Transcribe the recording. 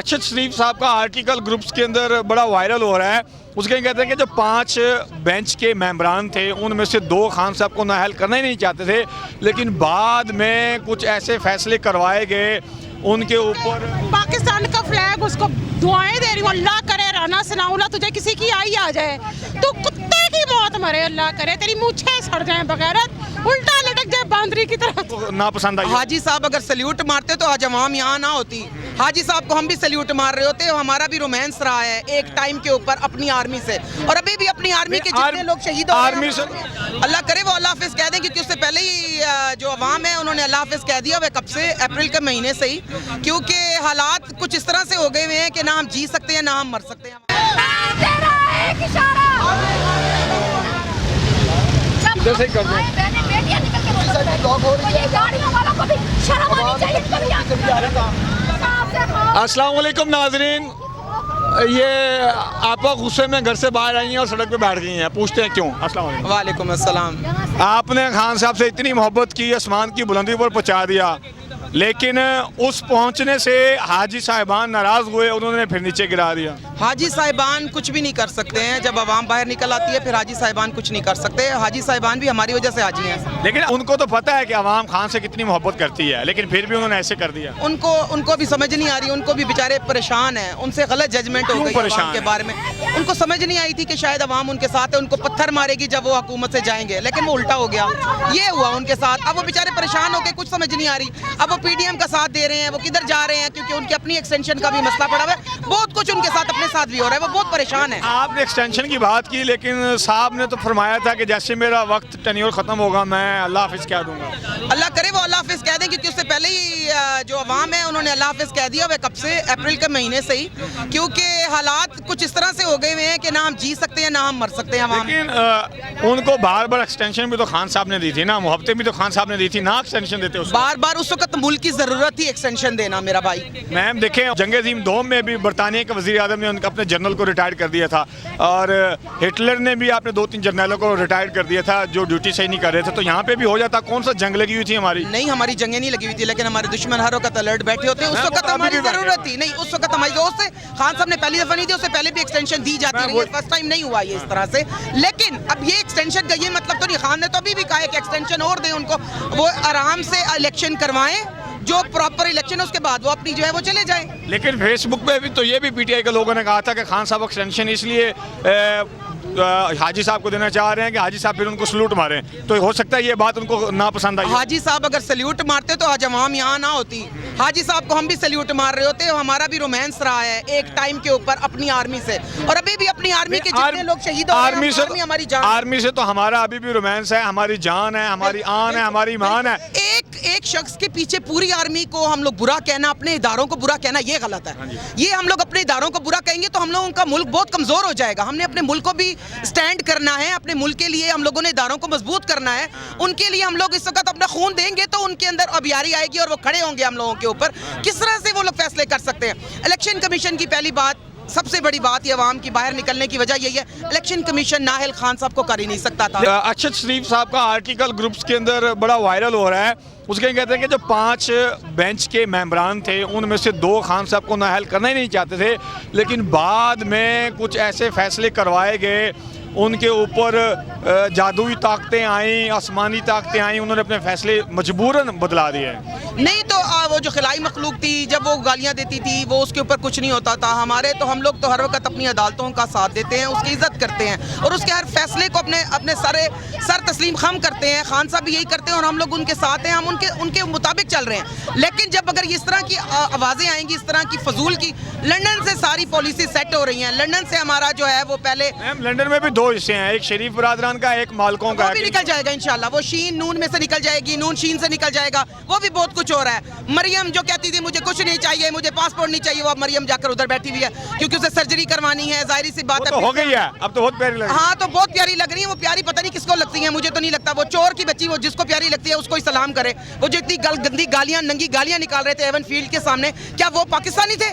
ارشد شریف صاحب کا article groups کے اندر بڑا وائرل ہو رہا ہے. اس کے کہتے ہیں کہ جو 5 بینچ کے ممبران تھے ان میں سے 2 خان صاحب کو نااہل کرنا ہی نہیں چاہتے تھے, لیکن بعد میں کچھ ایسے فیصلے کروائے گئے ان کے اوپر. پاکستان کا فلیگ اس کو دعائیں دے رہی ہوں, اللہ کرے رانا ثناءاللہ تجھے کسی کی آئی آ جائے, تو کتے کی موت مرے, اللہ کرے تیری مونچھیں سڑ جائیں بغیرت, الٹا لٹک جائے باندری کی طرف. ناپسند آئی. حاجی صاحب اگر سلیوٹ مارتے تو آج عوام یہاں نہ ہوتی. حاجی صاحب کو ہم بھی سلیوٹ مار رہے ہوتے, ہمارا بھی رومانس رہا ہے ایک ٹائم کے اوپر اپنی آرمی سے, اور ابھی بھی اپنی آرمی کے جتنے لوگ شہید ہو آرمی سے اللہ کرے وہ اللہ حافظ کہہ دیں, کیونکہ اس سے پہلے ہی جو عوام ہے انہوں نے اللہ حافظ کہہ دیا. وہ کب سے, اپریل کے مہینے سے ہی, کیونکہ حالات کچھ اس طرح سے ہو گئے ہوئے ہیں کہ نہ ہم جی سکتے ہیں نہ ہم مر سکتے ہیں. جیسے کر دیں السلام علیکم ناظرین. یہ آپ غصے میں گھر سے باہر آئی ہیں اور سڑک پہ بیٹھ گئی ہیں, پوچھتے ہیں کیوں؟ السلام علیکم. وعلیکم السلام. آپ نے خان صاحب سے اتنی محبت کی, آسمان کی بلندی پر پہنچا دیا, لیکن اس پہنچنے سے حاجی صاحبان ناراض ہوئے, انہوں نے پھر نیچے گرا دیا. حاجی صاحبان کچھ بھی نہیں کر سکتے ہیں. جب عوام باہر نکل آتی ہے پھر حاجی صاحبان کچھ نہیں کر سکتے. حاجی صاحبان بھی ہماری وجہ سے حاجی ہیں, لیکن ان کو تو پتہ ہے کہ عوام خان سے کتنی محبت کرتی ہے, لیکن پھر بھی انہوں نے ایسے کر دیا. ان کو بھی سمجھ نہیں آ رہی, ان کو بھی بیچارے پریشان ہیں, ان سے غلط ججمنٹ ہو گئی عوام کے بارے میں. ان کو سمجھ نہیں آئی تھی کہ شاید عوام ان کے ساتھ ہے, ان کو پتھر مارے گی جب وہ حکومت سے جائیں گے, لیکن وہ الٹا ہو گیا, یہ ہوا ان کے ساتھ. اب وہ بیچارے پریشان ہو کے کچھ سمجھ نہیں آ رہی, اب وہ پی ڈی ایم کا ساتھ دے رہے ہیں, وہ کدھر جا رہے ہیں, کیونکہ ان کی اپنی ایکسٹینشن کا بھی مسئلہ پڑا ہوا ہے. بہت کچھ ان کے ساتھ اپنے ساتھ بھی ہو رہا ہے, وہ بہت پریشان ہیں. آپ نے ایکسٹینشن کی بات کی, لیکن صاحب نے تو فرمایا تھا کہ جیسے میرا وقت ٹینیور ختم ہوگا میں اللہ حافظ کہہ دوں گا. اللہ کرے وہ اللہ حافظ کہہ دیں, کیونکہ اس سے پہلے ہی جو عوام ہے انہوں نے اللہ حافظ کہہ دیا. وہ کب سے, اپریل کے مہینے سے ہی, کیونکہ حالات کچھ اس طرح سے ہو گئے ہوئے ہیں کہ نہ ہم جی سکتے ہیں نہ ہم مر سکتے ہیں. عوام لیکن ان کو بار بار ایکسٹینشن بھی تو خان صاحب نے دی تھی نا, محبتیں بھی تو خان صاحب نے دی تھی نا, ایکسٹینشن دیتے اس بار بار. اس وقت ملک کی ضرورت تھی ایکسٹینشن دینا میرا بھائی. میم دیکھیں, جنگ عظیم دوم میں بھی برطانیہ کے وزیر اعظم نے اپنے جنرل کو ریٹائر کر دیا تھا, اور ہٹلر نے بھی اپنے 2-3 جرنیلوں کو ریٹائر کر دیا تھا جو ڈیوٹی صحیح نہیں کر رہے تھے. تو یہاں پہ بھی ہو جاتا. کون سا جنگ لگی ہوئی تھی ہماری؟ نہیں, ہماری جنگیں نہیں لگی ہوئی تھی, لیکن ہمارے دشمن ہر وقت الرٹ بیٹھے ہوتے ہیں. اس وقت ہماری ضرورت تھی نہیں, اس وقت ہماری دوست سے خان صاحب نے پہلی دفعہ نہیں دی, اس سے پہلے بھی ایکسٹینشن دی جاتی رہی ہے, فرسٹ ٹائم نہیں ہوا یہ اس طرح سے. لیکن اب یہ ایکسٹینشن کا یہ مطلب تو نہیں, خان نے تو ابھی بھی کہا ہے کہ ایکسٹینشن اور دیں ان کو, وہ آرام سے الیکشن کروائیں, جو پراپر الیکشن ہے اس کے بعد وہ اپنی جو ہے وہ چلے جائیں. لیکن فیس بک پہ بھی تو یہ بھی پی ٹی آئی کے لوگوں نے کہا تھا کہ خان صاحب ایکسٹینشن اس لیے حاجی صاحب کو دینا چاہ رہے ہیں کہ حاجی صاحب پھر ان کو سلوٹ ماریں. تو ہو سکتا ہے یہ بات ان کو ناپسند آئی. حاجی صاحب اگر سلیوٹ مارتے تو آج عوام یہاں نہ ہوتی. حاجی صاحب کو ہم بھی سلیوٹ مار رہے ہوتے, ہمارا بھی رومانس رہا ہے ایک ٹائم کے اوپر اپنی آرمی سے, اور ابھی بھی اپنی آرمی کے جتنے لوگ شہید ہو رہے ہیں, ہماری جان. آرمی سے تو ہمارا ابھی بھی رومانس ہے, ہماری جان ہے, ہماری آن ہے, ہماری ایمان ہے. ایک شخص کے پیچھے پوری آرمی کو ہم لوگ برا کہنا, اپنے اداروں کو برا کہنا, یہ غلط ہے. یہ ہم لوگ اپنے اداروں کو برا کہیں گے تو ہم لوگوں کا ملک بہت کمزور ہو جائے گا. ہم نے اپنے ملک کو بھی سٹینڈ کرنا ہے, اپنے ملک کے لیے ہم لوگوں نے اداروں کو مضبوط کرنا ہے. ان کے لیے ہم لوگ اس وقت اپنا خون دیں گے تو ان کے اندر ابیاری آئے گی اور وہ کھڑے ہوں گے ہم لوگوں کے اوپر. کس طرح سے وہ لوگ فیصلے کر سکتے ہیں؟ الیکشن کمیشن کی پہلی بات, سب سے بڑی بات یہ عوام کی باہر نکلنے کی وجہ یہی ہے, الیکشن کمیشن نااہل خان صاحب کو کر ہی نہیں سکتا تھا. ارشد شریف صاحب کا آرٹیکل گروپس کے اندر بڑا وائرل ہو رہا ہے. اس کے کہتے ہیں کہ جو 5 بینچ کے ممبران تھے ان میں سے 2 خان صاحب کو نااہل کرنا ہی نہیں چاہتے تھے, لیکن بعد میں کچھ ایسے فیصلے کروائے گئے, ان کے اوپر جادوئی طاقتیں آئیں, آسمانی طاقتیں آئیں, انہوں نے اپنے فیصلے مجبوراً بدلا دیے. نہیں تو وہ جو خلائی مخلوق تھی جب وہ گالیاں دیتی تھی وہ اس کے اوپر کچھ نہیں ہوتا تھا. ہمارے تو ہم لوگ تو ہر وقت اپنی عدالتوں کا ساتھ دیتے ہیں, اس کی عزت کرتے ہیں, اور اس کے ہر فیصلے کو اپنے سر تسلیم خم کرتے ہیں. خان صاحب بھی یہی کرتے ہیں اور ہم لوگ ان کے ساتھ ہیں, ہم ان کے مطابق چل رہے ہیں. لیکن جب اگر اس طرح کی آوازیں آئیں گی, اس طرح کی فضول کی, لنڈن سے ساری پالیسی سیٹ ہو رہی ہیں. لنڈن سے ہمارا جو ہے وہ پہلے, لنڈن میں بھی 2 حصے ہیں, ایک شریف برادران کا, ایک مالکوں کا. وہ بھی نکل جائے گا انشاءاللہ, وہ شین نون میں سے نکل جائے گی, نون شین سے نکل جائے گا. وہ بھی بہت کچھ ہو رہا ہے. مریم جو کہتی تھی مجھے کچھ نہیں چاہیے, مجھے پاسپورٹ نہیں چاہیے, وہ اب مریم جا کر ادھر بیٹھی ہوئی ہے کیونکہ اسے سرجری کروانی ہے. ظاہری سی بات ہے, ہو گئی ہے, اب تو بہت پیاری لگ رہی ہے. ہاں تو بہت پیاری لگ رہی ہے. وہ پیاری پتہ نہیں کس کو لگتی ہیں, مجھے تو نہیں لگتا. وہ چور کی بچی, وہ جس کو پیاری لگتی ہے اس کو ہی سلام کرے. وہ جو اتنی گندی گالیاں, ننگی گالیاں نکال رہے تھے ایون فیلڈ کے سامنے, کیا وہ پاکستانی تھے؟